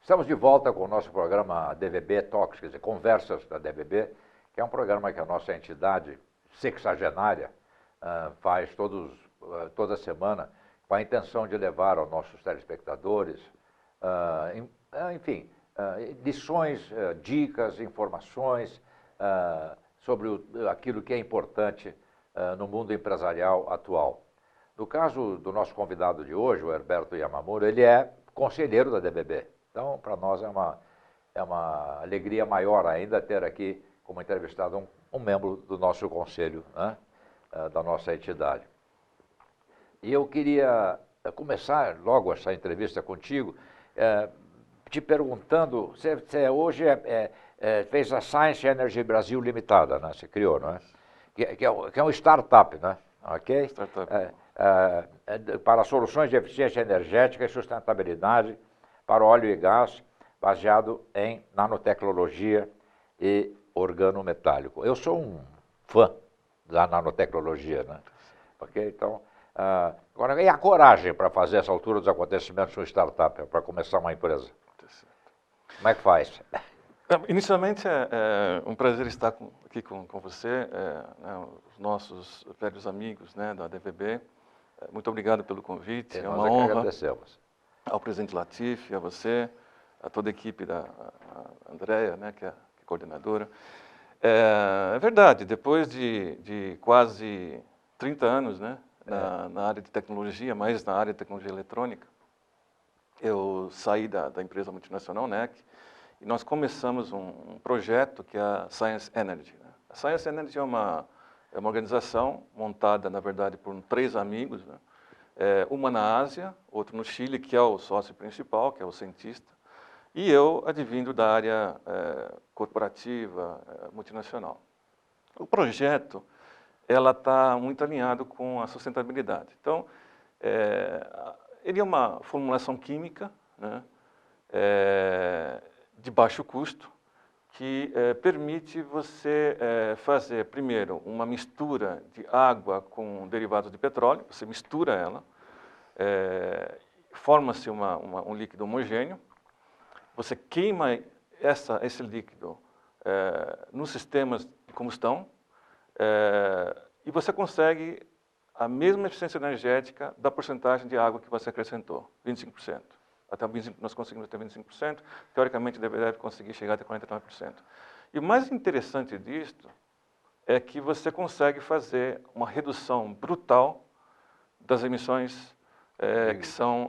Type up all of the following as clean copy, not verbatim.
Estamos de volta com o nosso programa DVB Talks, quer dizer, Conversas da DVB, que é um programa que a nossa entidade sexagenária faz toda semana, com a intenção de levar aos nossos telespectadores, enfim, lições, dicas, informações sobre aquilo que é importante no mundo empresarial atual. No caso do nosso convidado de hoje, o Herberto Yamamura, ele é conselheiro da DVB. Então, para nós é uma alegria maior ainda ter aqui como entrevistado um membro do nosso conselho, né, da nossa entidade. E eu queria começar logo essa entrevista contigo, te perguntando, você hoje fez a Science Energy Brasil Limitada, né? Você criou, não é? Que é um startup, né? Ok? Startup. Para soluções de eficiência energética e sustentabilidade para óleo e gás, baseado em nanotecnologia e organometálico. Eu sou um fã da nanotecnologia, né? Ok? Então, agora, e a coragem para fazer essa altura dos acontecimentos no startup, para começar uma empresa? Como é que faz? Inicialmente, é um prazer estar aqui com você, os nossos velhos amigos, né, da DVB. Muito obrigado pelo convite, é uma honra. Agradecemos. Ao presidente Latif, a você, a toda a equipe da Andréia, né, que é coordenadora. É verdade, depois de quase 30 anos, né, na área de tecnologia, mais na área de tecnologia eletrônica, eu saí da empresa multinacional NEC e nós começamos um projeto que é a Science Energy. Né? A Science Energy é uma organização montada, na verdade, por 3 amigos, né? Uma na Ásia, outro no Chile, que é o sócio principal, que é o cientista, e eu advindo da área corporativa, multinacional. O projeto está muito alinhado com a sustentabilidade. Então, ele é uma formulação química, né, de baixo custo, que permite você fazer, primeiro, uma mistura de água com derivados de petróleo, você mistura ela, forma-se um líquido homogêneo, você queima esse líquido nos sistemas de combustão e você consegue a mesma eficiência energética da porcentagem de água que você acrescentou, 25%. Nós conseguimos até 25%, teoricamente deve conseguir chegar até 49%. E o mais interessante disto é que você consegue fazer uma redução brutal das emissões que são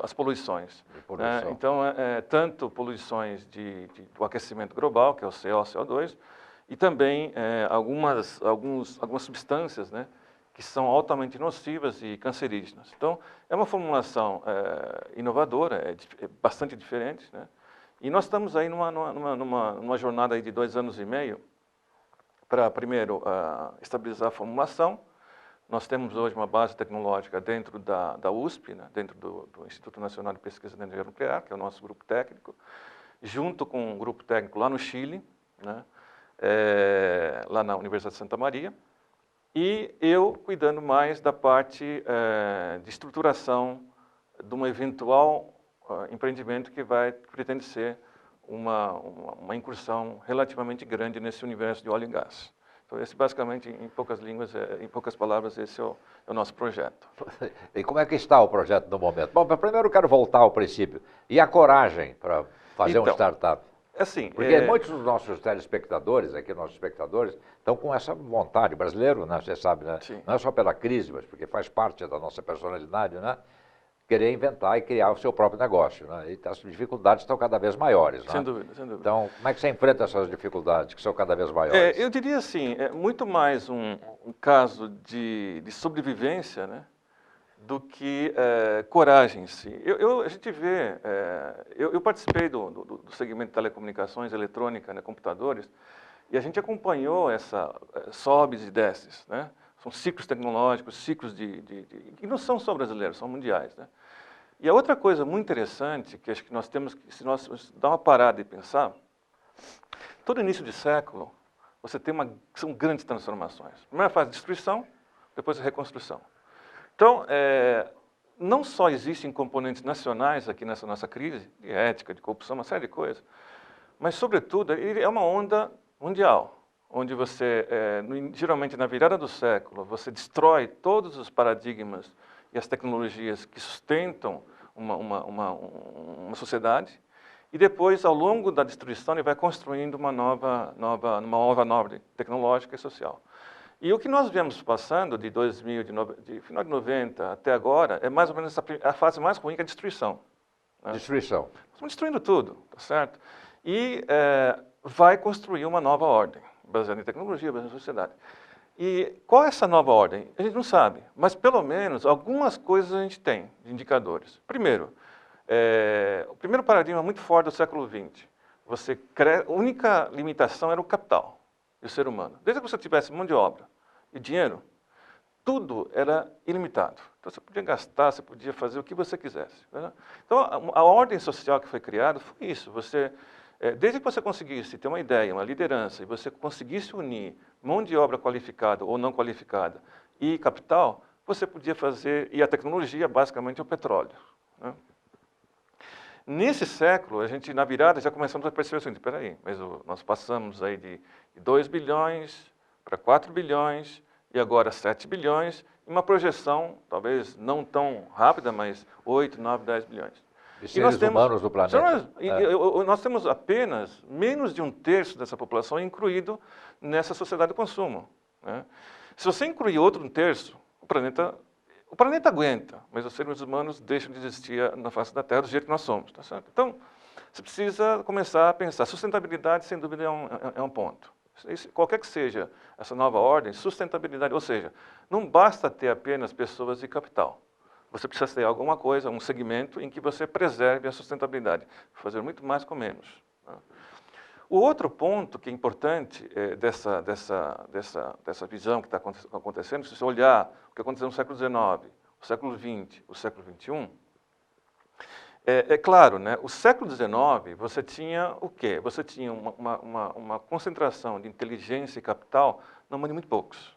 as poluições. Então, tanto poluições do aquecimento global, que é o CO, CO2, e também algumas substâncias, né, que são altamente nocivas e cancerígenas. Então, é uma formulação inovadora, é bastante diferente, né? E nós estamos aí numa jornada aí de 2 anos e meio para, primeiro, estabilizar a formulação. Nós temos hoje uma base tecnológica dentro da USP, né? Dentro do Instituto Nacional de Pesquisa de Energia Nuclear, que é o nosso grupo técnico, junto com um grupo técnico lá no Chile, né? Lá na Universidade de Santa Maria, e eu cuidando mais da parte de estruturação de um eventual empreendimento que pretende ser uma incursão relativamente grande nesse universo de óleo e gás. Então, esse basicamente, em poucas palavras, esse é o nosso projeto. E como é que está o projeto no momento? Bom, primeiro eu quero voltar ao princípio. E a coragem para fazer um startup? Assim, porque muitos dos nossos telespectadores, nossos espectadores, estão com essa vontade, brasileiro, né, você sabe, né? Não é só pela crise, mas porque faz parte da nossa personalidade, né? Querer inventar e criar o seu próprio negócio, né? E as dificuldades estão cada vez maiores, né? Sem dúvida, sem dúvida. Então, como é que você enfrenta essas dificuldades que são cada vez maiores? Eu diria assim, é muito mais um caso de sobrevivência, né, do que coragem em si. A gente vê, eu participei do segmento de telecomunicações, eletrônica, né, computadores, e a gente acompanhou essa sobes e desces, né? São ciclos tecnológicos, ciclos que não são só brasileiros, são mundiais, né? E a outra coisa muito interessante, que acho que nós temos que, se nós dar uma parada e pensar, todo início de século, são grandes transformações. Primeira fase, destruição, depois a reconstrução. Então, não só existem componentes nacionais aqui nessa nossa crise, de ética, de corrupção, uma série de coisas, mas, sobretudo, ele é uma onda mundial, onde você, geralmente na virada do século, você destrói todos os paradigmas e as tecnologias que sustentam uma sociedade, e depois, ao longo da destruição, ele vai construindo uma nova ordem tecnológica e social. E o que nós viemos passando de final de 90 até agora, é mais ou menos a fase mais ruim, que é a destruição. Né? Destruição. Estamos destruindo tudo, tá certo? E vai construir uma nova ordem, baseada em tecnologia, baseada em sociedade. E qual é essa nova ordem? A gente não sabe, mas pelo menos algumas coisas a gente tem de indicadores. Primeiro, o primeiro paradigma muito forte do século XX, a única limitação era o capital e o ser humano. Desde que você tivesse mão de obra e dinheiro, tudo era ilimitado. Então, você podia gastar, você podia fazer o que você quisesse. Né? Então, a ordem social que foi criada foi isso. Desde que você conseguisse ter uma ideia, uma liderança, e você conseguisse unir mão de obra qualificada ou não qualificada e capital, você podia fazer, e a tecnologia, basicamente, é o petróleo. Né? Nesse século, na virada, já começamos a perceber assim, espera aí, mas nós passamos aí de 2 bilhões para 4 bilhões, e agora 7 bilhões, e uma projeção, talvez não tão rápida, mas 8, 9, 10 bilhões. De seres humanos do planeta. Nós temos apenas menos de 1/3 dessa população incluído nessa sociedade do consumo. Né? Se você incluir outro 1/3, o planeta aguenta, mas os seres humanos deixam de existir na face da Terra do jeito que nós somos. Tá certo? Então, você precisa começar a pensar. Sustentabilidade, sem dúvida, é um ponto. Qualquer que seja essa nova ordem, sustentabilidade, ou seja, não basta ter apenas pessoas e capital. Você precisa ter alguma coisa, um segmento em que você preserve a sustentabilidade. Fazer muito mais com menos. Né? O outro ponto que é importante dessa visão que está acontecendo, se você olhar o que aconteceu no século XIX, o século XX, o século XXI, é claro, né? O século XIX, você tinha o quê? Você tinha uma concentração de inteligência e capital na mão de muito poucos.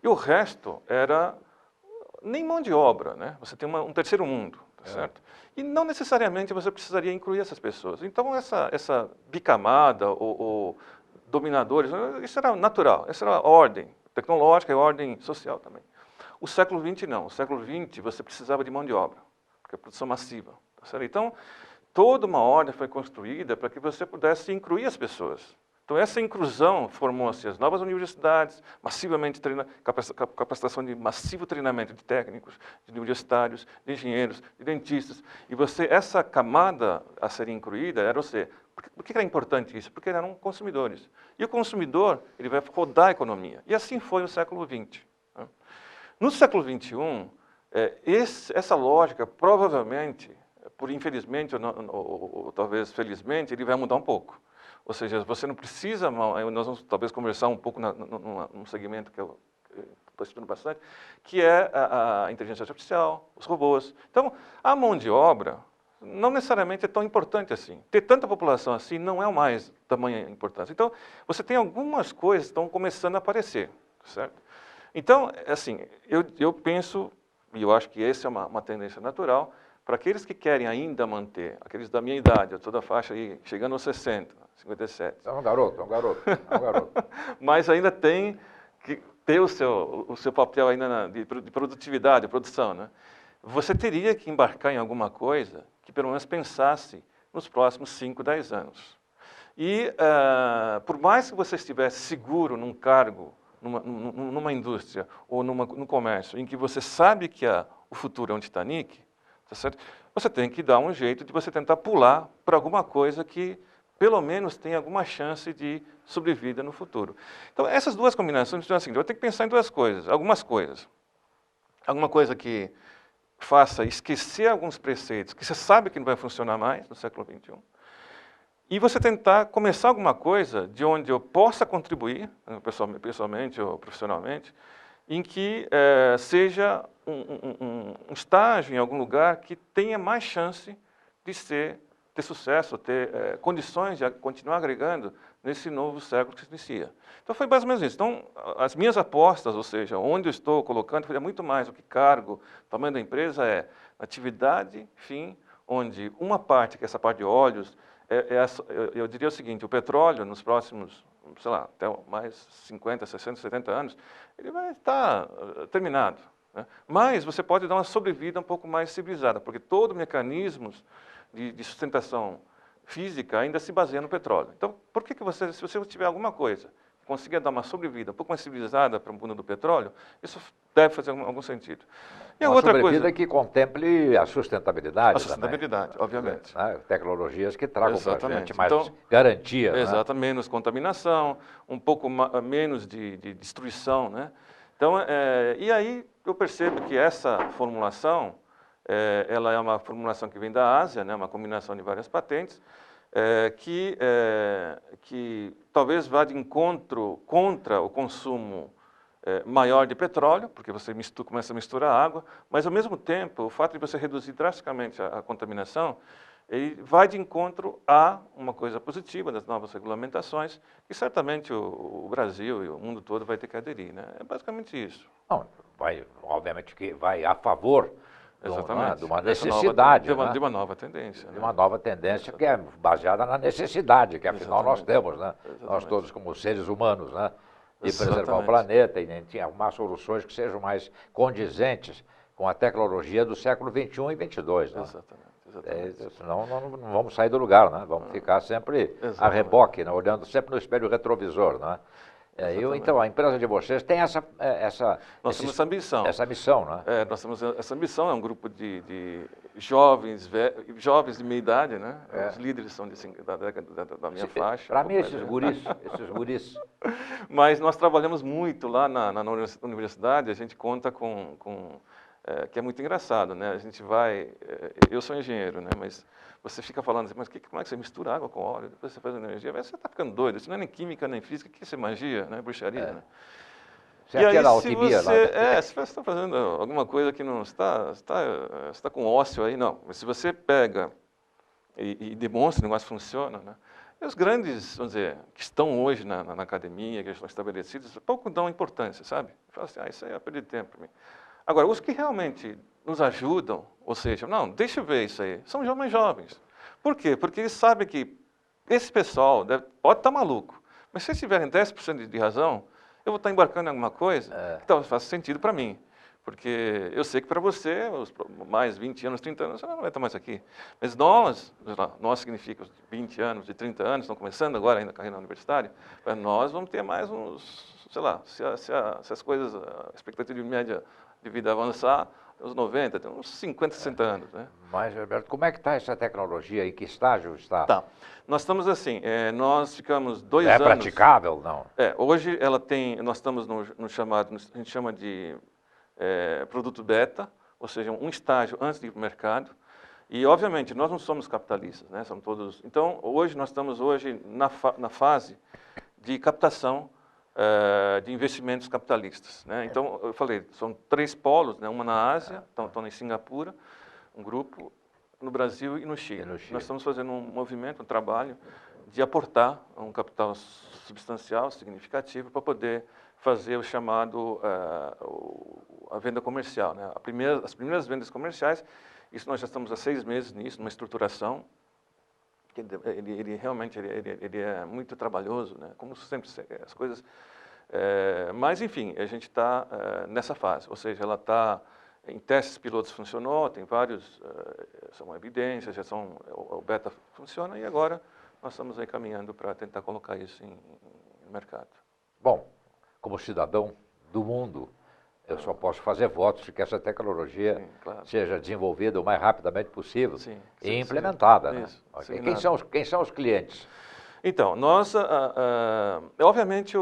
E o resto era nem mão de obra, né? Você tem um terceiro mundo, tá certo? E não necessariamente você precisaria incluir essas pessoas. Então, essa bicamada ou dominadores, isso era natural, essa era a ordem tecnológica e a ordem social também. O século XX não. O século XX você precisava de mão de obra, porque é produção massiva. Tá certo? Então, toda uma ordem foi construída para que você pudesse incluir as pessoas. Então, essa inclusão formou-se as novas universidades, massivamente capacitação de massivo treinamento de técnicos, de universitários, de engenheiros, de dentistas. E essa camada a ser incluída era você. Por que era importante isso? Porque eram consumidores. E o consumidor, ele vai rodar a economia. E assim foi no século XX. Né? No século XXI, essa lógica provavelmente, por infelizmente ou talvez felizmente, ele vai mudar um pouco. Ou seja, você não precisa, nós vamos talvez conversar um pouco num segmento que eu estou estudando bastante, que é a inteligência artificial, os robôs. Então, a mão de obra não necessariamente é tão importante assim. Ter tanta população assim não é o mais tamanha importância. Então, você tem algumas coisas que estão começando a aparecer, certo? Então, assim, eu penso, e eu acho que essa é uma tendência natural, para aqueles que querem ainda manter, aqueles da minha idade, eu estou da faixa aí, chegando aos 60, 57. É um garoto. Mas ainda tem que ter o seu papel ainda de produtividade, de produção, né? Você teria que embarcar em alguma coisa que pelo menos pensasse nos próximos 5, 10 anos. E por mais que você estivesse seguro num cargo, numa indústria ou num comércio, em que você sabe que o futuro é um Titanic, tá certo? Você tem que dar um jeito de você tentar pular para alguma coisa que pelo menos tenha alguma chance de sobrevida no futuro. Então, essas duas combinações são assim, eu tenho que pensar em duas coisas, algumas coisas. Alguma coisa que faça esquecer alguns preceitos que você sabe que não vai funcionar mais no século XXI. E você tentar começar alguma coisa de onde eu possa contribuir, pessoalmente ou profissionalmente, em que seja um estágio em algum lugar que tenha mais chance de ser ter sucesso, ter condições de continuar agregando nesse novo século que se inicia. Então foi mais ou menos isso. Então as minhas apostas, ou seja, onde eu estou colocando, é muito mais do que cargo, tamanho da empresa, é atividade, fim, onde uma parte, que é essa parte de óleos, eu diria o seguinte, o petróleo nos próximos, sei lá, até mais 50, 60, 70 anos, ele vai estar terminado, né? Mas você pode dar uma sobrevida um pouco mais civilizada, porque todos os mecanismos de sustentação física ainda se baseia no petróleo. Então, por que você, se você tiver alguma coisa, conseguir dar uma sobrevida um pouco mais civilizada para o mundo do petróleo, isso deve fazer algum sentido. E uma outra sobrevida que contemple a sustentabilidade. A sustentabilidade, também, obviamente. Né? Tecnologias que tragam para a gente mais então, garantia. Exato, né? Menos contaminação, um pouco menos de destruição, né? Então, e aí eu percebo que essa formulação, ela é uma formulação que vem da Ásia, né? Uma combinação de várias patentes, que talvez vá de encontro contra o consumo maior de petróleo, porque você começa a misturar água, mas ao mesmo tempo, o fato de você reduzir drasticamente a contaminação, ele vai de encontro a uma coisa positiva das novas regulamentações, que certamente o Brasil e o mundo todo vai ter que aderir, né? É basicamente isso. Não, obviamente que vai a favor de uma necessidade. De uma nova tendência. De uma nova tendência que é baseada na necessidade, que afinal nós temos, né? Nós todos como seres humanos, né? De preservar o planeta e arrumar soluções que sejam mais condizentes com a tecnologia do século XXI e XXII. Né? Exatamente. Senão não vamos sair do lugar, né? Vamos ficar sempre a reboque, né? Olhando sempre no espelho retrovisor, né? Então, a empresa de vocês tem essa missão. Essa missão, né? Nós temos essa missão, é um grupo de jovens de meia idade, né? Os líderes são da minha faixa. Para mim, esses guris. Mas nós trabalhamos muito lá na universidade, a gente conta que é muito engraçado, né? A gente vai, eu sou engenheiro, né? Mas você fica falando assim, mas como é que você mistura água com óleo, depois você faz energia? Você está ficando doido, isso não é nem química, nem física, o que isso é magia, né? Bruxaria, né? E aí, se você está fazendo alguma coisa que não está com ócio aí, não. Mas se você pega e demonstra que o negócio funciona, né? E os grandes, vamos dizer, que estão hoje na academia, que estão estabelecidos, pouco dão importância, sabe? Falam assim, isso aí é perder tempo para mim. Agora, os que realmente nos ajudam, ou seja, não, deixa eu ver isso aí, são mais jovens. Por quê? Porque eles sabem que esse pessoal pode estar maluco, mas se eles tiverem 10% de razão, eu vou estar embarcando em alguma coisa que talvez faça sentido para mim. Porque eu sei que para você, os mais 20 anos, 30 anos, você não vai estar mais aqui. Mas nós significa 20 anos, de 30 anos, estão começando agora ainda a carreira universitária, nós vamos ter mais uns, sei lá, se as coisas, a expectativa de média de vida avançar, uns 90, tem uns 50, 60 anos, né? Mas, Alberto, como é que está essa tecnologia? Em que estágio está? Tá. Nós estamos assim, nós ficamos 2 anos... É praticável, não? Hoje nós estamos no chamado, a gente chama de produto beta, ou seja, um estágio antes de ir para o mercado. E, obviamente, nós não somos capitalistas, né? Somos todos... Então, nós estamos na fase de captação de investimentos capitalistas, né? Então, eu falei, são 3 polos, né? Uma na Ásia, estão em Singapura, um grupo no Brasil e no Chile. Nós estamos fazendo um movimento, um trabalho de aportar um capital substancial, significativo, para poder fazer o chamado, a venda comercial, né? As primeiras vendas comerciais, isso nós já estamos há 6 meses nisso, numa estruturação, que ele realmente é muito trabalhoso, né? Como sempre as coisas. Mas, enfim, a gente está nessa fase, ou seja, ela está em testes pilotos, funcionou, tem vários, são evidências, o beta funciona, e agora nós estamos aí caminhando para tentar colocar isso no mercado. Bom, como cidadão do mundo, eu só posso fazer votos de que essa tecnologia seja desenvolvida o mais rapidamente possível e implementada. Né? Quem são os clientes? Então, obviamente,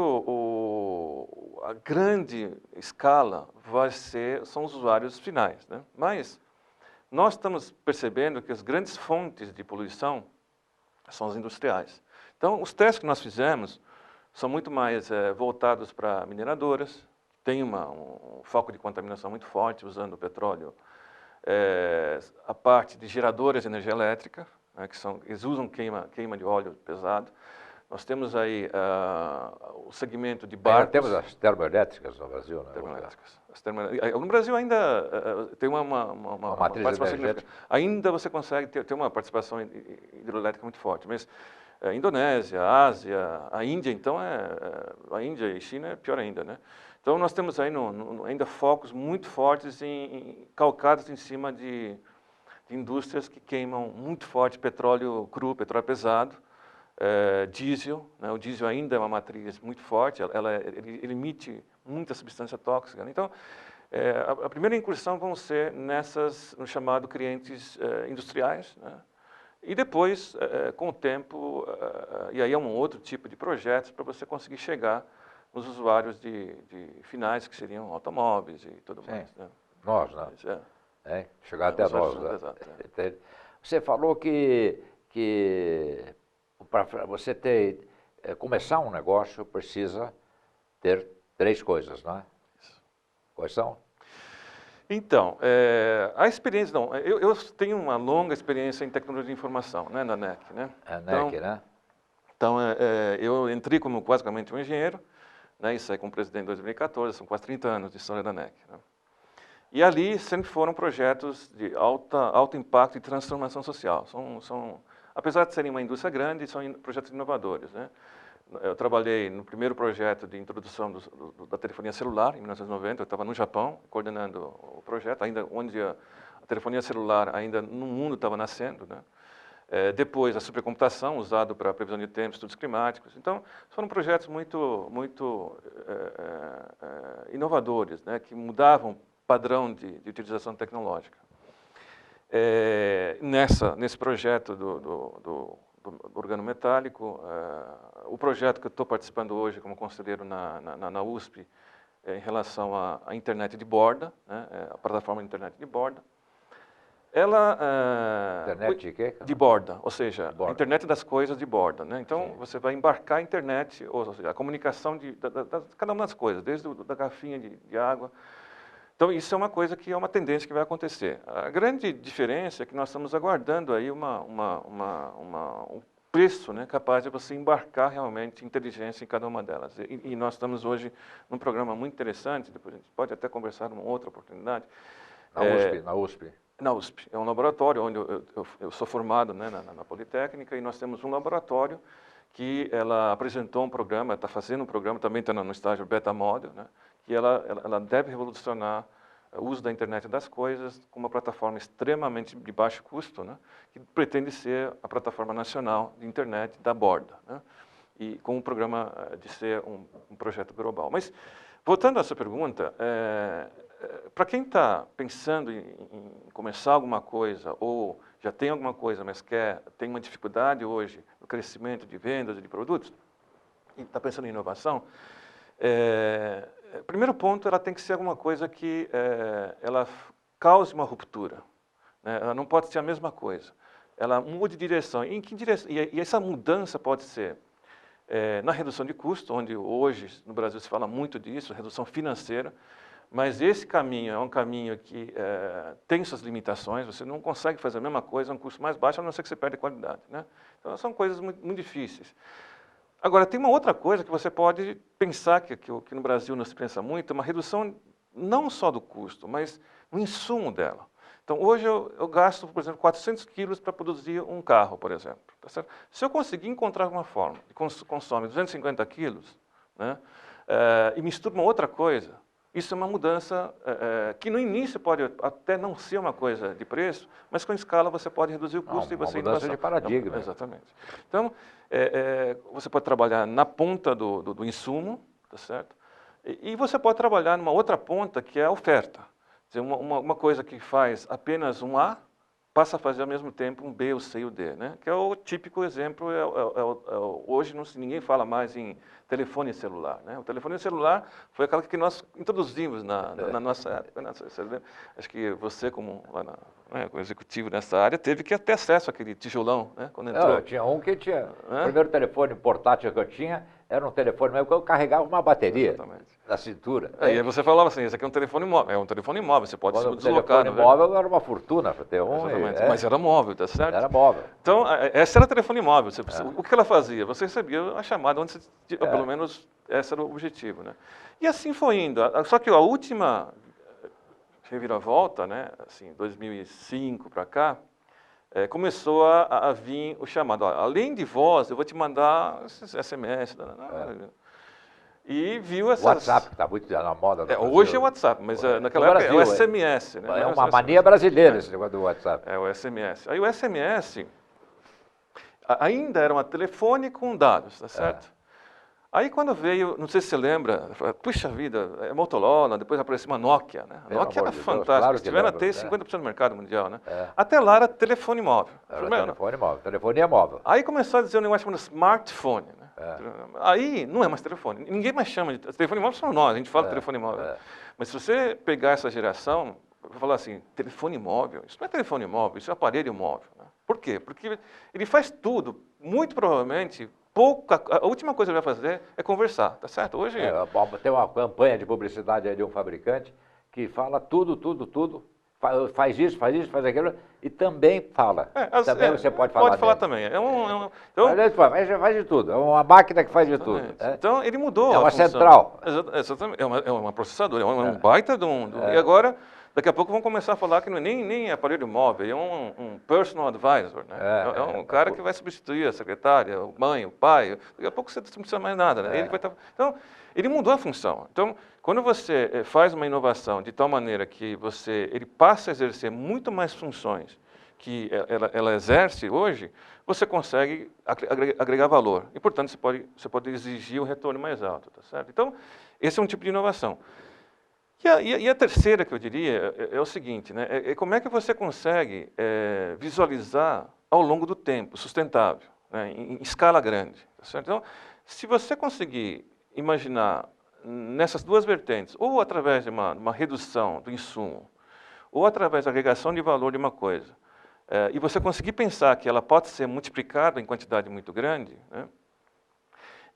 a grande escala são os usuários finais, né? Mas nós estamos percebendo que as grandes fontes de poluição são os industriais. Então, os testes que nós fizemos são muito mais voltados para mineradoras, tem um foco de contaminação muito forte usando o petróleo, a parte de geradoras de energia elétrica, né, eles usam queima de óleo pesado. Nós temos aí o segmento de barcos. Ainda temos as termoelétricas no Brasil, né? Termoelétricas. No Brasil ainda tem uma matriz participação energética. significativa. Ainda você consegue ter uma participação hidrelétrica muito forte, mas Indonésia, Ásia, a Índia, então, a Índia e China é pior ainda, né? Então, nós temos aí ainda focos muito fortes calcados em cima de indústrias que queimam muito forte petróleo cru, petróleo pesado, diesel, né? O diesel ainda é uma matriz muito forte, ele emite muita substância tóxica. Então, a primeira incursão vão ser no chamado clientes industriais, né? E depois, com o tempo, e aí é um outro tipo de projetos para você conseguir chegar nos usuários de finais, que seriam automóveis e tudo mais. Né? Nós, né? Chegar até nós. Né? Exato. Você falou que para você começar um negócio precisa ter 3 coisas, não é? Quais são? Então, a experiência, eu tenho uma longa experiência em tecnologia de informação, né, na NEC, né? NEC, né? Então, eu entrei como basicamente um engenheiro, né, e saí como presidente em 2014, são quase 30 anos de história da NEC. Né? E ali sempre foram projetos de alto impacto e transformação social. Apesar de serem uma indústria grande, são projetos inovadores, né? Eu trabalhei no primeiro projeto de introdução da telefonia celular, em 1990. Eu estava no Japão, coordenando o projeto, ainda onde a telefonia celular ainda no mundo estava nascendo, né? Depois, a supercomputação, usado para a previsão de tempo, estudos climáticos. Então, foram projetos muito inovadores, né? Que mudavam o padrão de utilização tecnológica. Nesse projeto do organometálico, o projeto que eu estou participando hoje como conselheiro na USP em relação à internet de borda, né, a plataforma de internet de borda, internet de quê? De borda, ou seja, a internet das coisas de borda, né? Então, sim, você vai embarcar a internet, ou seja, a comunicação de cada uma das coisas, desde da garrafinha de água. Então, isso é uma coisa que é uma tendência que vai acontecer. A grande diferença é que nós estamos aguardando aí um preço, né, capaz de você embarcar realmente inteligência em cada uma delas. E nós estamos hoje num programa muito interessante, depois a gente pode até conversar numa outra oportunidade. Na USP? Na USP. É um laboratório onde eu sou formado, né, na Politécnica, e nós temos um laboratório que ela apresentou um programa, está fazendo um programa, também está no estágio beta model, né, que ela deve revolucionar o uso da internet das coisas com uma plataforma extremamente de baixo custo, né, que pretende ser a plataforma nacional de internet da borda, né, e com um programa de ser um projeto global. Mas, voltando à sua pergunta, para quem está pensando em começar alguma coisa ou já tem alguma coisa, mas tem uma dificuldade hoje no crescimento de vendas e de produtos, e está pensando em inovação, primeiro ponto, ela tem que ser alguma coisa que ela cause uma ruptura, né? Ela não pode ser a mesma coisa. Ela mude de direção. Em que direção? E essa mudança pode ser na redução de custo, onde hoje no Brasil se fala muito disso, redução financeira, mas esse caminho é um caminho que tem suas limitações, você não consegue fazer a mesma coisa a um custo mais baixo, a não ser que você perde qualidade, né? Então, são coisas muito, muito difíceis. Agora, tem uma outra coisa que você pode pensar, que no Brasil não se pensa muito, uma redução não só do custo, mas no insumo dela. Então, hoje eu gasto, por exemplo, 400 quilos para produzir um carro, por exemplo. Tá certo? Se eu conseguir encontrar uma forma que consome 250 quilos, né, e mistura uma outra coisa, isso é uma mudança que no início pode até não ser uma coisa de preço, mas com escala você pode reduzir o custo e você uma mudança de paradigma. Exatamente. Então, você pode trabalhar na ponta do insumo, tá certo? E você pode trabalhar numa outra ponta que é a oferta. Quer dizer, uma coisa que faz apenas um A, passa a fazer ao mesmo tempo um B, o C e o D, né? Que é o típico exemplo, hoje ninguém fala mais em telefone celular, né? O telefone celular foi aquela que nós introduzimos na nossa época, né? Acho que você, como executivo nessa área, teve que ter acesso àquele tijolão, né? Quando entrou. Eu tinha um que tinha, o primeiro telefone portátil que eu tinha, Era um telefone mesmo que eu carregava uma bateria da cintura. E aí você falava assim, esse aqui é um telefone móvel. É um telefone móvel, você pode se deslocar. O telefone móvel era uma fortuna para ter um. Exatamente, mas era móvel, tá certo? Era móvel. Então, essa era o telefone móvel. O que ela fazia? Você recebia a chamada, onde você, pelo menos, esse era o objetivo, né? E assim foi indo. Só que a última reviravolta, né, assim, 2005 para cá, começou a vir o chamado. Ó, além de voz, eu vou te mandar esses SMS. E viu essas... O WhatsApp, que está muito na moda. Hoje é o WhatsApp, mas naquela época é o SMS. Né? É uma mania brasileira esse negócio do WhatsApp. É o SMS. Aí o SMS ainda era um telefone com dados, tá certo? Aí quando veio, não sei se você lembra, puxa vida, é Motorola, depois apareceu uma Nokia, né? A Nokia era fantástica, claro, tiveram a ter 50% do mercado mundial, né? Até lá era telefone móvel. Era telefone móvel, telefonia móvel. Aí começou a dizer um negócio chamado smartphone, né? Aí não é mais telefone, ninguém mais chama de telefone móvel, somos nós, a gente fala telefone móvel. Mas se você pegar essa geração, vou falar assim, telefone móvel, isso não é telefone móvel, isso é aparelho móvel. Né? Por quê? Porque ele faz tudo, muito provavelmente, a última coisa que ele vai fazer é conversar, tá certo? Hoje... tem uma campanha de publicidade aí de um fabricante que fala tudo, faz isso, faz aquilo, e também fala. Também você pode falar. Pode falar também. Então, faz de tudo, é uma máquina que faz de tudo. Então, ele mudou. É uma central. Exatamente, é uma processadora, é um baita de um... E agora... Daqui a pouco vão começar a falar que não é nem aparelho móvel, é um personal advisor, né? É um cara que vai substituir a secretária, a mãe, o pai. Daqui a pouco você não precisa mais nada, né? Ele vai então, ele mudou a função. Então, quando você faz uma inovação de tal maneira que ele passa a exercer muito mais funções que ela exerce hoje, você consegue agregar valor. E, portanto, você pode exigir um retorno mais alto, tá certo? Então, esse é um tipo de inovação. E a terceira que eu diria é o seguinte, né? Como é que você consegue visualizar ao longo do tempo, sustentável, né? Em escala grande. Tá certo? Então, se você conseguir imaginar nessas duas vertentes, ou através de uma redução do insumo, ou através da agregação de valor de uma coisa, e você conseguir pensar que ela pode ser multiplicada em quantidade muito grande, né?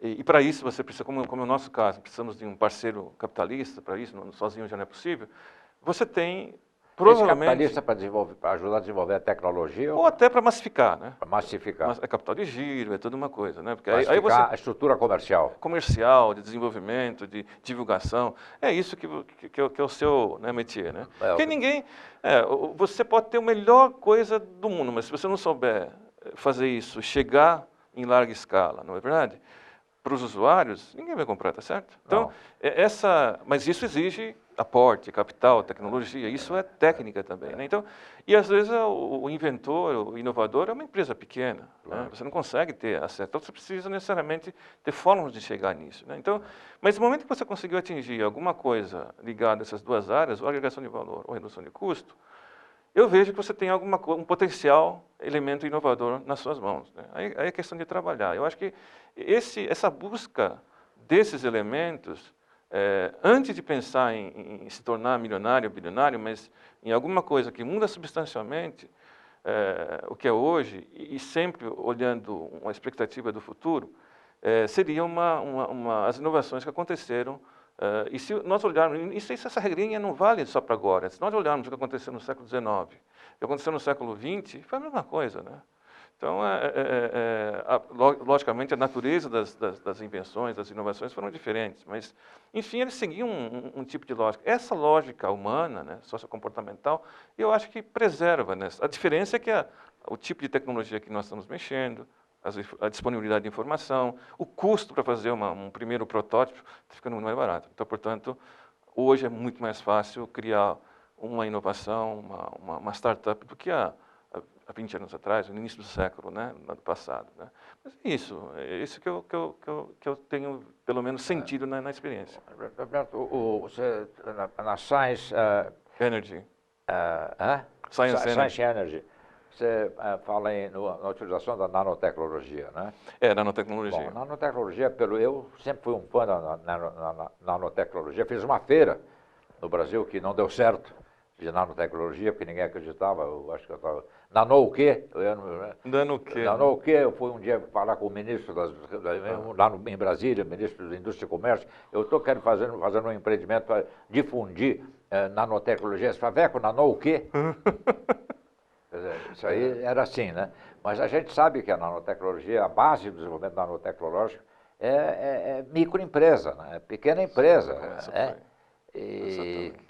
E para isso você precisa, como é o nosso caso, precisamos de um parceiro capitalista, para isso, sozinho já não é possível. Você tem, provavelmente... Esse capitalista para ajudar a desenvolver a tecnologia? Ou até para massificar, né? Para massificar. É capital de giro, é toda uma coisa, né? Porque aí você... a estrutura comercial. Comercial, de desenvolvimento, de divulgação. É isso que é o seu, né, métier, né? Porque ninguém... você pode ter a melhor coisa do mundo, mas se você não souber fazer isso, chegar em larga escala, não é verdade? Para os usuários, ninguém vai comprar, tá certo? Então, mas isso exige aporte, capital, tecnologia, isso é técnica também, né? Então, e às vezes o inventor, o inovador é uma empresa pequena, né? Você não consegue ter acesso, então você precisa necessariamente ter formas de chegar nisso, né? Então, mas no momento que você conseguiu atingir alguma coisa ligada a essas duas áreas, ou agregação de valor ou redução de custo, eu vejo que você tem um potencial elemento inovador nas suas mãos, né? Aí é questão de trabalhar. Eu acho que essa busca desses elementos, antes de pensar em se tornar milionário ou bilionário, mas em alguma coisa que muda substancialmente o que é hoje, e sempre olhando uma expectativa do futuro, seriam as inovações que aconteceram. E se nós olharmos, essa regrinha não vale só para agora. Se nós olharmos o que aconteceu no século XIX, o que aconteceu no século XX, foi a mesma coisa, né? Então, logicamente, a natureza das invenções, das inovações foram diferentes, mas, enfim, eles seguiam um tipo de lógica. Essa lógica humana, né, sociocomportamental, eu acho que preserva, né? A diferença é que o tipo de tecnologia que nós estamos mexendo, a disponibilidade de informação, o custo para fazer um primeiro protótipo está ficando muito mais barato. Então, portanto, hoje é muito mais fácil criar uma inovação, uma startup, do que há 20 anos atrás, no início do século, né, no passado, né? Mas é isso que eu tenho, pelo menos, sentido na experiência. Você, na Science... Energy. Science Energy. Você fala na utilização da nanotecnologia, né? Nanotecnologia. Bom, nanotecnologia, eu sempre fui um fã da nanotecnologia. Fiz uma feira no Brasil que não deu certo, de nanotecnologia, porque ninguém acreditava, eu acho que eu estava... Nano o quê? Nano o quê? Nano o quê? Eu fui um dia falar com o ministro lá em Brasília, ministro da Indústria e Comércio, eu estou fazendo um empreendimento para difundir nanotecnologia. Você fala, Veco, nano o quê? Isso aí era assim, né? Mas a gente sabe que a nanotecnologia, a base do desenvolvimento nanotecnológico é microempresa, né? É pequena empresa, né?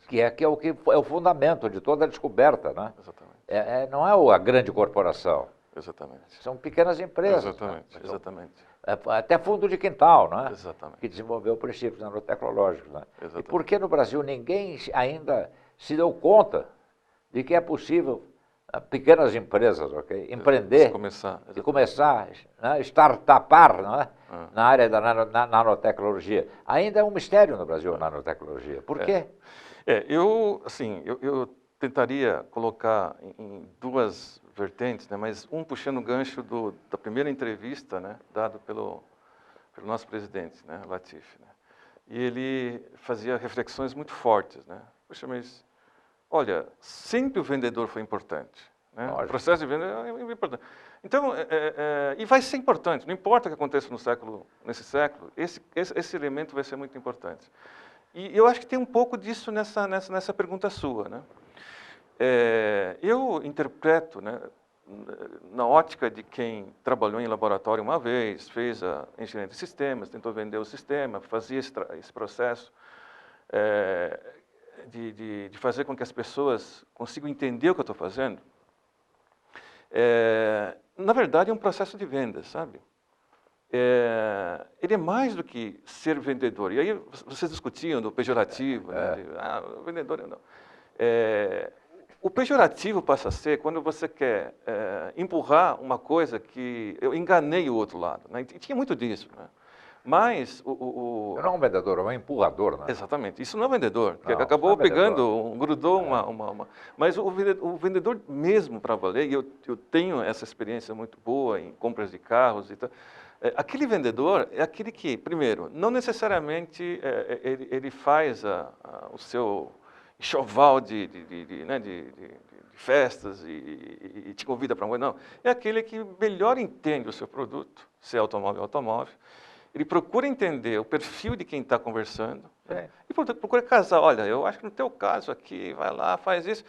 Que é o fundamento de toda a descoberta, né? Exatamente. Não é a grande corporação. Exatamente. São pequenas empresas. Exatamente, Né? exatamente. Até fundo de quintal, não é? Exatamente. Que desenvolveu princípios nanotecnológicos. Né? Exatamente. E por que no Brasil ninguém ainda se deu conta de que é possível pequenas empresas, ok? Empreender e começar, né? Startupar, não é? Na área da nanotecnologia. Ainda é um mistério no Brasil a nanotecnologia. Por quê? Eu tentaria colocar em duas vertentes, né? Mas puxando o gancho da primeira entrevista, né? Dado pelo nosso presidente, né? Latifi, né? E ele fazia reflexões muito fortes, né? Puxa, mas olha, sempre o vendedor foi importante. Né? O processo de venda é importante. Então, e vai ser importante, não importa o que aconteça nesse século, esse elemento vai ser muito importante. E eu acho que tem um pouco disso nessa pergunta sua. Né? Eu interpreto, né, na ótica de quem trabalhou em laboratório uma vez, fez a engenharia de sistemas, tentou vender o sistema, fazia esse processo, de fazer com que as pessoas consigam entender o que eu estou fazendo, na verdade, é um processo de venda, sabe? Ele é mais do que ser vendedor. E aí vocês discutiam do pejorativo, né? O vendedor não. O pejorativo passa a ser quando você quer empurrar uma coisa que eu enganei o outro lado. Né? E tinha muito disso, né? Mas não é um vendedor, é um empurrador, né? Exatamente. Isso não é vendedor, porque não, acabou pegando, grudou uma... Mas o vendedor mesmo para valer, e eu tenho essa experiência muito boa em compras de carros e tal, aquele vendedor é aquele que, primeiro, não necessariamente ele faz o seu enxoval de festas e te convida para um... Não, é aquele que melhor entende o seu produto, se é automóvel, ele procura entender o perfil de quem está conversando, né? E procura casar. Olha, eu acho que no teu caso aqui, vai lá, faz isso.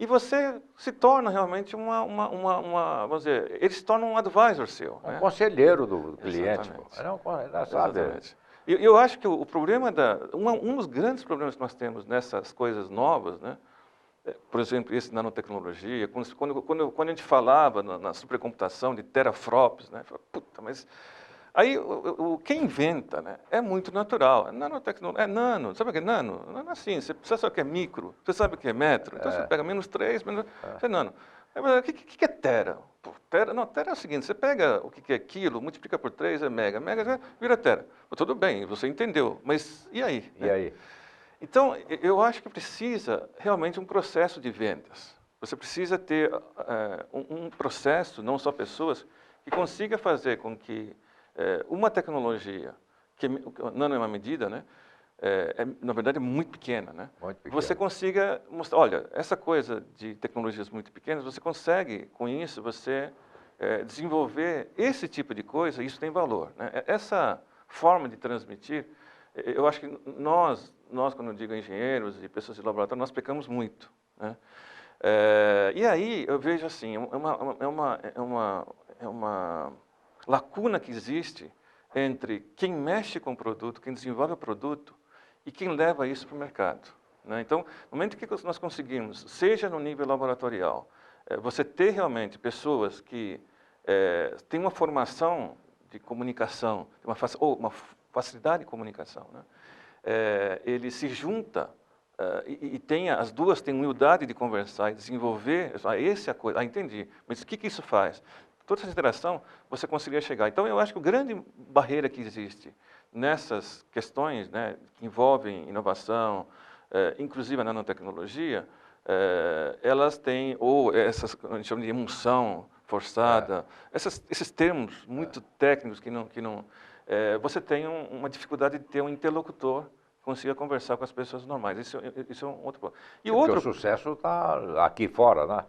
E você se torna realmente vamos dizer, ele se torna um advisor seu. Um conselheiro do cliente. Sabe? Exatamente. Eu acho que o problema um dos grandes problemas que nós temos nessas coisas novas, né? Por exemplo, esse nanotecnologia, quando a gente falava na supercomputação de teraflops, né? Puta, mas... Aí, quem inventa, né, é muito natural. Nanotecnologia, é nano. Sabe o que é nano? Nano é assim, você sabe o que é micro, você sabe o que é metro. Então, você pega -3, você é nano. O que é tera? Pô, tera é o seguinte, você pega o que é quilo, multiplica por 3, é mega. Mega vira tera. Tudo bem, você entendeu, mas e aí? E aí? Então, eu acho que precisa realmente um processo de vendas. Você precisa ter um processo, não só pessoas, que consiga fazer com que uma tecnologia, que nano é uma medida, né? Na verdade, é muito pequena, né? Muito pequena. Você consiga mostrar, olha, essa coisa de tecnologias muito pequenas, você consegue, com isso, você desenvolver esse tipo de coisa, isso tem valor. Né? Essa forma de transmitir, eu acho que nós, quando eu digo engenheiros e pessoas de laboratório, nós pecamos muito. Né? E aí, eu vejo assim, é uma lacuna que existe entre quem mexe com o produto, quem desenvolve o produto e quem leva isso para o mercado. Né? Então, no momento que nós conseguimos, seja no nível laboratorial, você ter realmente pessoas que têm uma formação de comunicação, uma facilidade de comunicação, né? Ele se junta e as duas têm humildade de conversar e desenvolver, essa é a coisa, entendi, mas o que isso faz? Toda essa interação, você conseguiria chegar. Então, eu acho que a grande barreira que existe nessas questões, né, que envolvem inovação, inclusive a nanotecnologia, elas têm, ou essas, a gente chama de emulsão forçada, esses termos muito técnicos que não você tem uma dificuldade de ter um interlocutor consiga conversar com as pessoas normais. Isso é um outro ponto. E Porque outro o sucesso está aqui fora, né?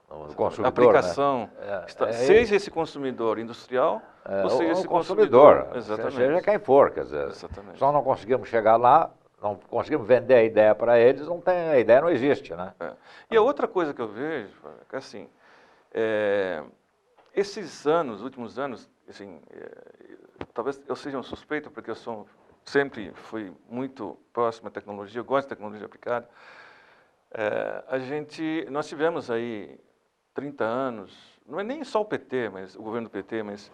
No consumidor, a aplicação, né? seja esse consumidor industrial, ou seja esse consumidor, exatamente. seja quem for, quer dizer, exatamente. só não conseguimos chegar lá, não conseguimos vender a ideia para eles, a ideia não existe, né? E a outra coisa que eu vejo, é assim, esses anos, últimos anos, assim, talvez eu seja um suspeito, porque eu sempre fui muito próximo à tecnologia, eu gosto de tecnologia aplicada. Nós tivemos aí 30 anos, não é nem só o PT, mas o governo do PT, mas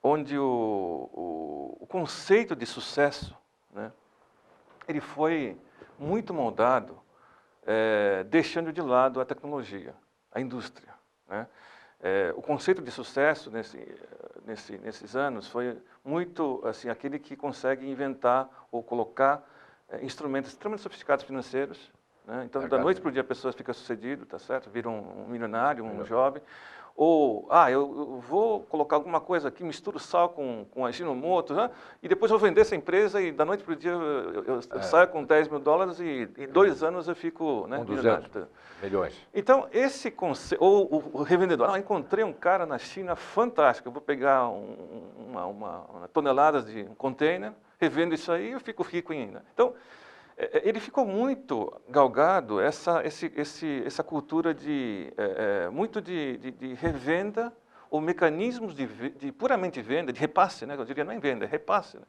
onde o conceito de sucesso, né, ele foi muito moldado, deixando de lado a tecnologia, a indústria, né? O conceito de sucesso nesses anos foi muito assim, aquele que consegue inventar ou colocar instrumentos extremamente sofisticados financeiros, né? Então, da noite para o dia a pessoa fica sucedido, tá certo? Vira um milionário, um jovem. Ou, eu vou colocar alguma coisa aqui, misturo sal com Ajinomoto, né? E depois vou vender essa empresa e da noite para o dia eu saio com $10 mil e em 2 anos eu fico, né, com 200 milhões. Então, esse conceito, ou o revendedor, encontrei um cara na China fantástico, eu vou pegar uma toneladas de um container, revendo isso aí e eu fico rico ainda. Então, ele ficou muito galgado, essa cultura muito de revenda, ou mecanismos de puramente venda, de repasse, né? Eu diria não é venda, é repasse, né?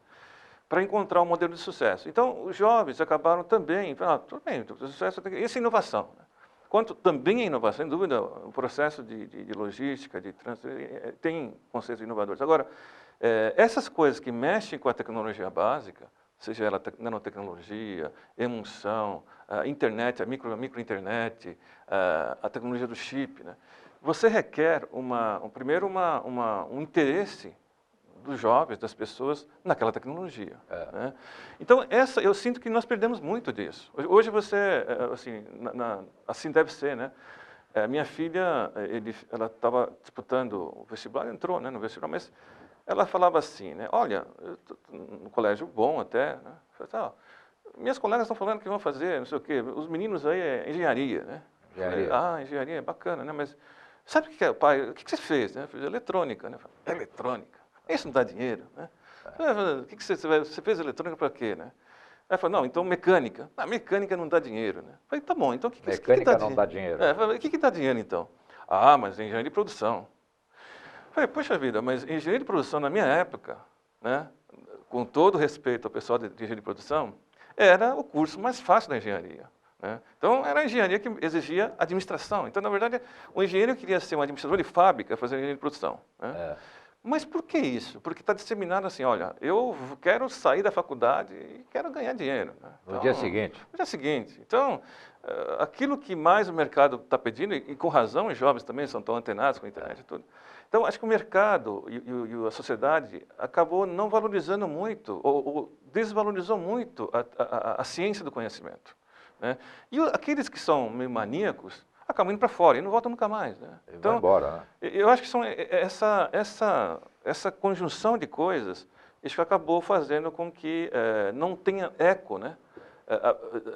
Para encontrar um modelo de sucesso. Então, os jovens acabaram também, tudo bem, o sucesso tem essa inovação, né? Quanto também a inovação, sem dúvida, o processo de logística, de trânsito, tem conceitos inovadores. Agora, essas coisas que mexem com a tecnologia básica, seja ela nanotecnologia, emulsão, a internet, a microinternet, a tecnologia do chip, né? Você requer primeiro um interesse dos jovens, das pessoas, naquela tecnologia. Né? Então, eu sinto que nós perdemos muito disso. Hoje você, assim deve ser, né? Minha filha, ela estava disputando o vestibular, entrou, né, no vestibular, mas ela falava assim, né? Olha, eu tô num colégio bom até, né? Falei, minhas colegas estão falando que vão fazer, não sei o quê, os meninos aí é engenharia, né? Engenharia. Falei, engenharia é bacana, né? Mas sabe o que é, pai? O que você fez? Né? Eu fiz eletrônica, né? Falei, eletrônica? Isso não dá dinheiro, né? O que você fez eletrônica para quê, né? Aí falou, não, então mecânica. Mecânica não dá dinheiro, né? Falei, tá bom, então o que Mecânica não dá dinheiro. Falei, o que dá dinheiro então? Mas engenharia de produção. Falei, poxa vida, mas engenharia de produção na minha época, né, com todo respeito ao pessoal de engenharia de produção, era o curso mais fácil da engenharia. Né? Então, era a engenharia que exigia administração. Então, na verdade, o engenheiro queria ser um administrador de fábrica, fazer engenharia de produção. Né? Mas por que isso? Porque está disseminado assim, olha, eu quero sair da faculdade e quero ganhar dinheiro. Né? Então, no dia seguinte. No dia seguinte. Então, aquilo que mais o mercado está pedindo, e com razão os jovens também são tão antenados com a internet e tudo. Então, acho que o mercado e a sociedade acabou não valorizando muito, ou desvalorizou muito a ciência do conhecimento. Né? E aqueles que são meio maníacos acabam indo para fora e não voltam nunca mais. Né? Então, vai embora, né? Eu acho que são essa conjunção de coisas, isso que acabou fazendo com que não tenha eco, né?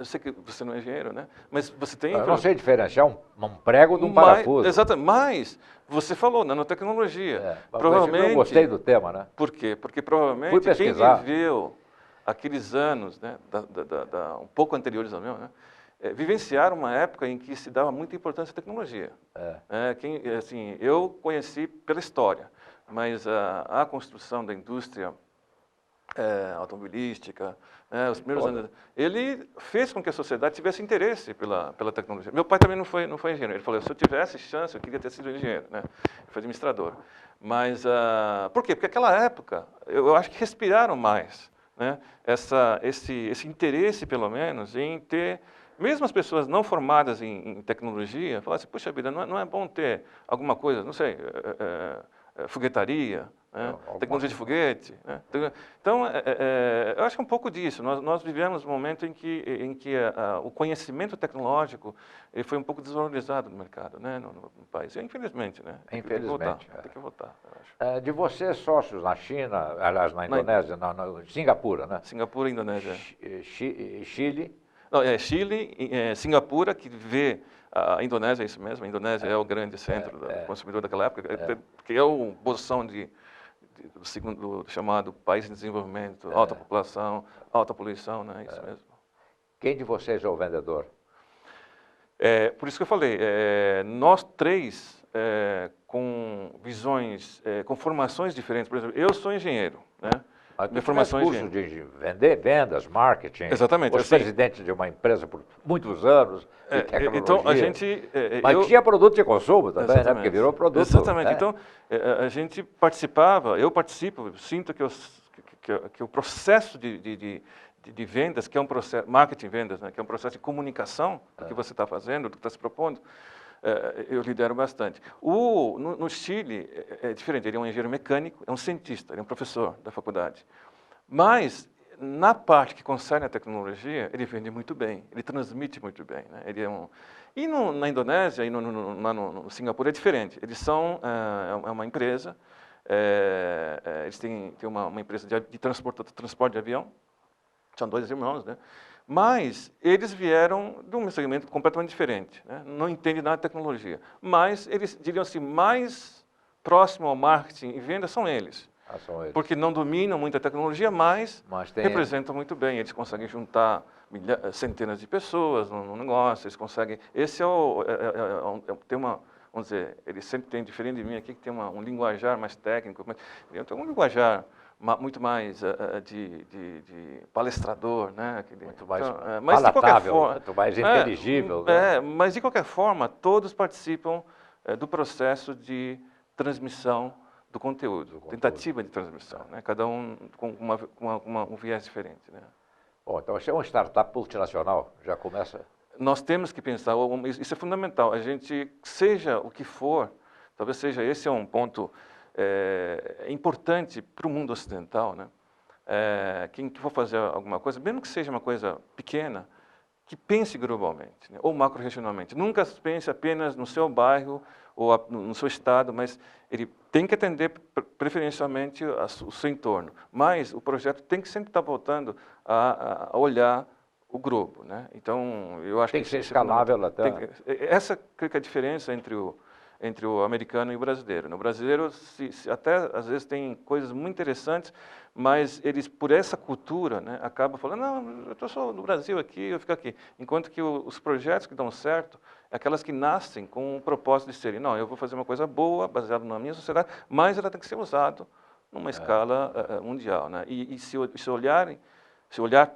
Eu sei que você não é engenheiro, né? Mas você tem... Eu não sei diferenciar um prego de um parafuso. Exatamente, mas você falou nanotecnologia. Provavelmente... Eu gostei do tema, né? Por quê? Porque provavelmente quem viveu aqueles anos, né, um pouco anteriores ao meu, né, vivenciaram uma época em que se dava muita importância à tecnologia. Eu conheci pela história, mas a construção da indústria automobilística, os primeiros anos, ele fez com que a sociedade tivesse interesse pela tecnologia. Meu pai também não foi engenheiro. Ele falou, se eu tivesse chance, eu queria ter sido engenheiro, né? Ele foi administrador. Mas por quê? Porque naquela época, eu acho que respiraram mais, né? Esse interesse, pelo menos, em ter, mesmo as pessoas não formadas em tecnologia, falaram assim, puxa vida, não é bom ter alguma coisa, não sei, foguetaria, né? Tecnologia de foguete. Né? Então, eu acho que é um pouco disso. Nós vivemos um momento em que o conhecimento tecnológico ele foi um pouco desvalorizado no mercado, né? no país. E, infelizmente, né? Infelizmente. Tem que voltar, eu acho. De vocês, sócios na China, aliás, na Indonésia, na Singapura, né? Singapura e Indonésia. Chile? Não, Chile, Singapura, que vê a Indonésia, é isso mesmo, a Indonésia é o grande centro do consumidor daquela época, que é a posição do chamado país em desenvolvimento, alta população, alta poluição, né? Isso mesmo. Quem de vocês é o vendedor? Por isso que eu falei, nós três, com visões, com formações diferentes. Por exemplo, eu sou engenheiro, né? Minha formação curso de vendas, marketing. Exatamente. Você presidente de uma empresa por muitos anos, de tecnologia. Então, a gente... Mas tinha produto de consumo também, né? Porque virou produto. Exatamente. Né? Então, a gente participava, eu participo, sinto que o processo de vendas, que é um processo, marketing vendas, né? Que é um processo de comunicação do que você está fazendo, do que está se propondo, eu lidero bastante. No Chile é diferente, ele é um engenheiro mecânico, é um cientista, ele é um professor da faculdade. Mas, na parte que concerne a tecnologia, ele vende muito bem, ele transmite muito bem. Né? Ele é E na Indonésia e no Singapura é diferente. Eles são uma empresa, eles têm uma empresa de transporte de avião, são 2 irmãos, né? Mas eles vieram de um segmento completamente diferente, né? Não entendem nada de tecnologia. Mas eles, diriam assim, mais próximo ao marketing e venda são eles. São eles. Porque não dominam muito a tecnologia, mas representam muito bem. Eles conseguem juntar centenas de pessoas no negócio, eles conseguem... Esse tem uma... Vamos dizer, eles sempre têm, diferente de mim aqui, que tem um linguajar mais técnico, mas tem um linguajar muito mais de palestrador, né? Muito mais mas de qualquer forma, muito mais inteligível. Mas de qualquer forma, todos participam do processo de transmissão do conteúdo, tentativa de transmissão, né? Cada um com um viés diferente, né? Bom, então você é uma startup multinacional, já começa... Nós temos que pensar, isso é fundamental, a gente, seja o que for, talvez seja esse é um ponto importante para o mundo ocidental, né? Quem for fazer alguma coisa, mesmo que seja uma coisa pequena, que pense globalmente, né? Ou macro-regionalmente. Nunca pense apenas no seu bairro ou no seu estado, mas ele tem que atender preferencialmente o seu entorno. Mas o projeto tem que sempre estar voltando a olhar o globo, né? Então, eu acho que ser escalável até. Essa que é a diferença entre o americano e o brasileiro. No brasileiro, até às vezes tem coisas muito interessantes, mas eles, por essa cultura, né, acabam falando, não, eu estou só no Brasil aqui, eu fico aqui. Enquanto que os projetos que dão certo, é aquelas que nascem com o propósito de serem, não, eu vou fazer uma coisa boa, baseada na minha sociedade, mas ela tem que ser usada numa escala mundial, né? E se olhar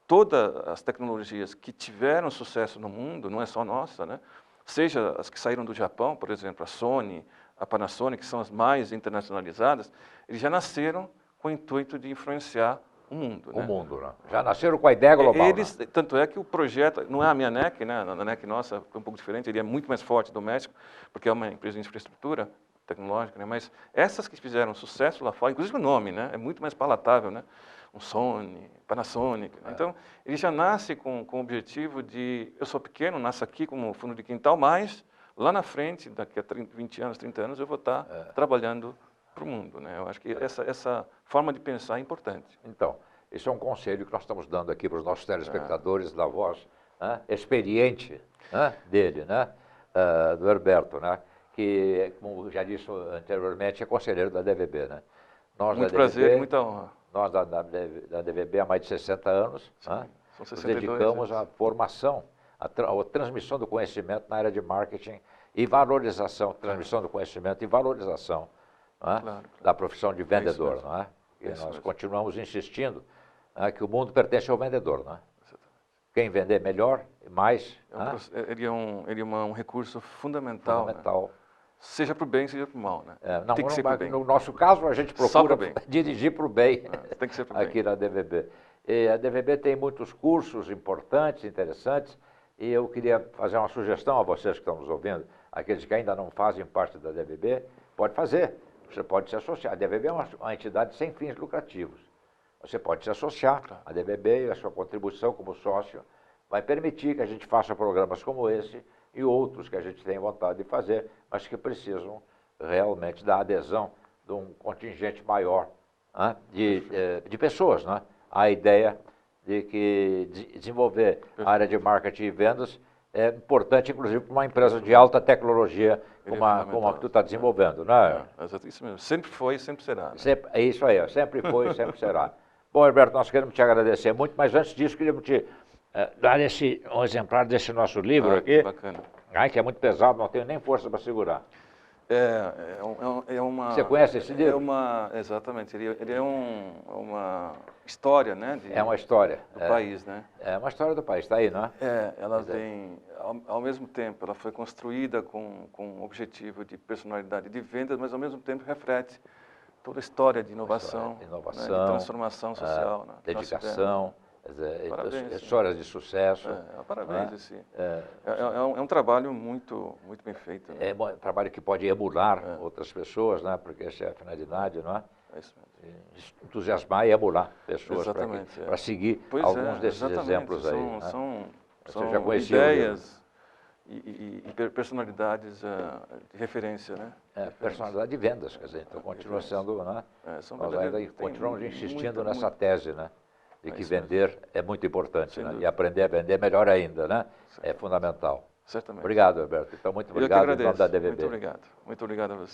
todas as tecnologias que tiveram sucesso no mundo, não é só nossa, né? Seja as que saíram do Japão, por exemplo, a Sony, a Panasonic, que são as mais internacionalizadas, eles já nasceram com o intuito de influenciar o mundo. O mundo, né? Já nasceram com a ideia global. Né? Tanto é que o projeto, não é a minha NEC, né? A NEC nossa é um pouco diferente, ele é muito mais forte doméstico, porque é uma empresa de infraestrutura tecnológica, né? Mas essas que fizeram sucesso lá fora, inclusive o nome, né? É muito mais palatável, né? Um Sony, Panasonic. Né? Então, ele já nasce com o objetivo de, eu sou pequeno, nasço aqui como fundo de quintal, mas lá na frente, daqui a 20 anos, 30 anos, eu vou estar trabalhando para o mundo. Né? Eu acho que essa forma de pensar é importante. Então, esse é um conselho que nós estamos dando aqui para os nossos telespectadores, da voz experiente dele, né? Do Herberto, né? Que, como já disse anteriormente, é conselheiro da DVB. Né? Nós, muito prazer, muita honra. Nós, da DVB, há mais de 60 anos, nos dedicamos à formação, à transmissão do conhecimento na área de marketing e valorização, transmissão do conhecimento e valorização da profissão de vendedor. Não é? E nós continuamos insistindo que o mundo pertence ao vendedor. Não é? Quem vender melhor, mais... Ele é um recurso fundamental. Né? Seja para o bem, seja para o mal, né? Tem que ser para o bem. No nosso caso, a gente procura dirigir para o bem, tem que ser aqui na DVB. E a DVB tem muitos cursos importantes, interessantes, e eu queria fazer uma sugestão a vocês que estão nos ouvindo, aqueles que ainda não fazem parte da DVB, pode fazer. você pode se associar. A DVB é uma entidade sem fins lucrativos. Você pode se associar à DVB e a sua contribuição como sócio vai permitir que a gente faça programas como esse e outros que a gente tem vontade de fazer, mas que precisam realmente da adesão de um contingente maior, né, de pessoas. Né? A ideia de que desenvolver a área de marketing e vendas é importante, inclusive, para uma empresa de alta tecnologia como a que tu está desenvolvendo. Né? Isso mesmo. Sempre foi e sempre será. Né? É isso aí, sempre foi e sempre será. Bom, Herberto, nós queremos te agradecer muito, mas antes disso queríamos te dar um exemplar desse nosso livro aqui. Que bacana. Que é muito pesado, não tenho nem força para segurar. É uma... Você conhece esse livro? Exatamente. Ele é uma história, né? É uma história. Do país, né? É uma história do país, está aí, não é? Ela vem, ao mesmo tempo, ela foi construída com o objetivo de personalidade de vendas, mas ao mesmo tempo reflete toda a história de inovação, né, de transformação social. Né, dedicação, histórias de sucesso. Parabéns. É um trabalho muito bem feito. Né? É um trabalho que pode emular outras pessoas, né, porque essa é a finalidade, não é? É isso mesmo. Entusiasmar e emular pessoas para seguir alguns desses exemplos aí. São ideias e personalidades de referência, né? Personalidade de vendas, quer dizer, então continua sendo, né? Nós ainda continuamos insistindo nessa tese, né? De que vender é muito importante, né? E aprender a vender melhor ainda, né? É fundamental. Certamente. Obrigado, Alberto. Então, muito obrigado em nome da DVB. Muito obrigado a você.